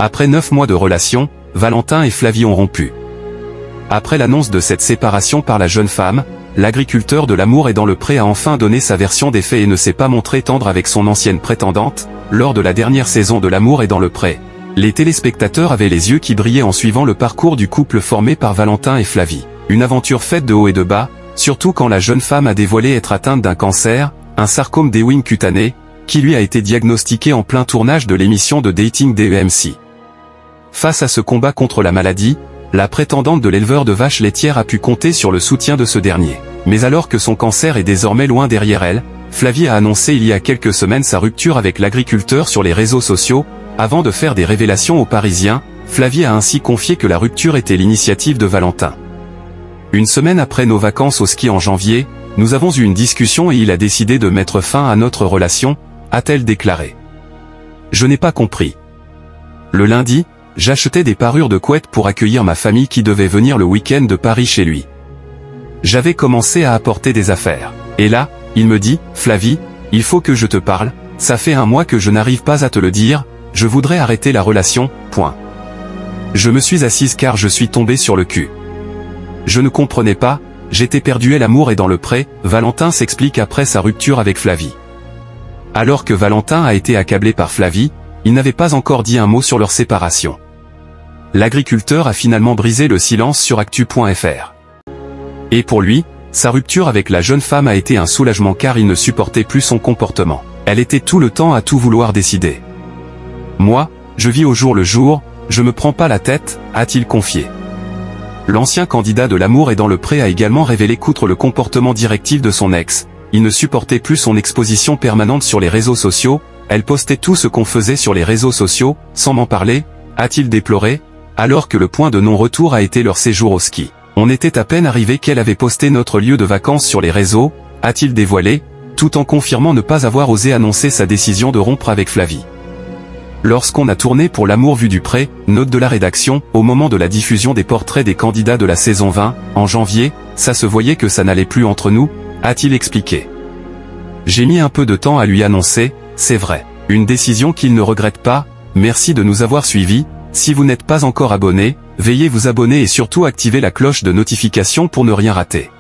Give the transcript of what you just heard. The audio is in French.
Après 9 mois de relation, Valentin et Flavie ont rompu. Après l'annonce de cette séparation par la jeune femme, l'agriculteur de l'amour est dans le pré a enfin donné sa version des faits et ne s'est pas montré tendre avec son ancienne prétendante, lors de la dernière saison de L'amour est dans le pré. Les téléspectateurs avaient les yeux qui brillaient en suivant le parcours du couple formé par Valentin et Flavie. Une aventure faite de haut et de bas, surtout quand la jeune femme a dévoilé être atteinte d'un cancer, un sarcome d'Ewing cutané, qui lui a été diagnostiqué en plein tournage de l'émission de dating d'EMC. Face à ce combat contre la maladie, la prétendante de l'éleveur de vaches laitières a pu compter sur le soutien de ce dernier. Mais alors que son cancer est désormais loin derrière elle, Flavie a annoncé il y a quelques semaines sa rupture avec l'agriculteur sur les réseaux sociaux. Avant de faire des révélations aux Parisiens, Flavie a ainsi confié que la rupture était l'initiative de Valentin. Une semaine après nos vacances au ski en janvier, nous avons eu une discussion et il a décidé de mettre fin à notre relation, a-t-elle déclaré. Je n'ai pas compris. Le lundi, j'achetais des parures de couette pour accueillir ma famille qui devait venir le week-end de Paris chez lui. J'avais commencé à apporter des affaires. Et là, il me dit, Flavie, il faut que je te parle, ça fait 1 mois que je n'arrive pas à te le dire, je voudrais arrêter la relation, point. Je me suis assise car je suis tombé sur le cul. Je ne comprenais pas, j'étais perdu et l'amour est dans le pré, Valentin s'explique après sa rupture avec Flavie. Alors que Valentin a été accablé par Flavie, il n'avait pas encore dit un mot sur leur séparation. L'agriculteur a finalement brisé le silence sur actu.fr. Et pour lui, sa rupture avec la jeune femme a été un soulagement car il ne supportait plus son comportement. Elle était tout le temps à tout vouloir décider. Moi, je vis au jour le jour, je me prends pas la tête, a-t-il confié. L'ancien candidat de L'amour est dans le pré a également révélé qu'outre le comportement directif de son ex, il ne supportait plus son exposition permanente sur les réseaux sociaux, elle postait tout ce qu'on faisait sur les réseaux sociaux, sans m'en parler, a-t-il déploré, alors que le point de non-retour a été leur séjour au ski. On était à peine arrivé qu'elle avait posté notre lieu de vacances sur les réseaux, a-t-il dévoilé, tout en confirmant ne pas avoir osé annoncer sa décision de rompre avec Flavie. Lorsqu'on a tourné pour L'amour vu du pré, note de la rédaction, au moment de la diffusion des portraits des candidats de la saison 20, en janvier, ça se voyait que ça n'allait plus entre nous, a-t-il expliqué. J'ai mis un peu de temps à lui annoncer, c'est vrai. Une décision qu'il ne regrette pas, merci de nous avoir suivis, si vous n'êtes pas encore abonné, veuillez vous abonner et surtout activer la cloche de notification pour ne rien rater.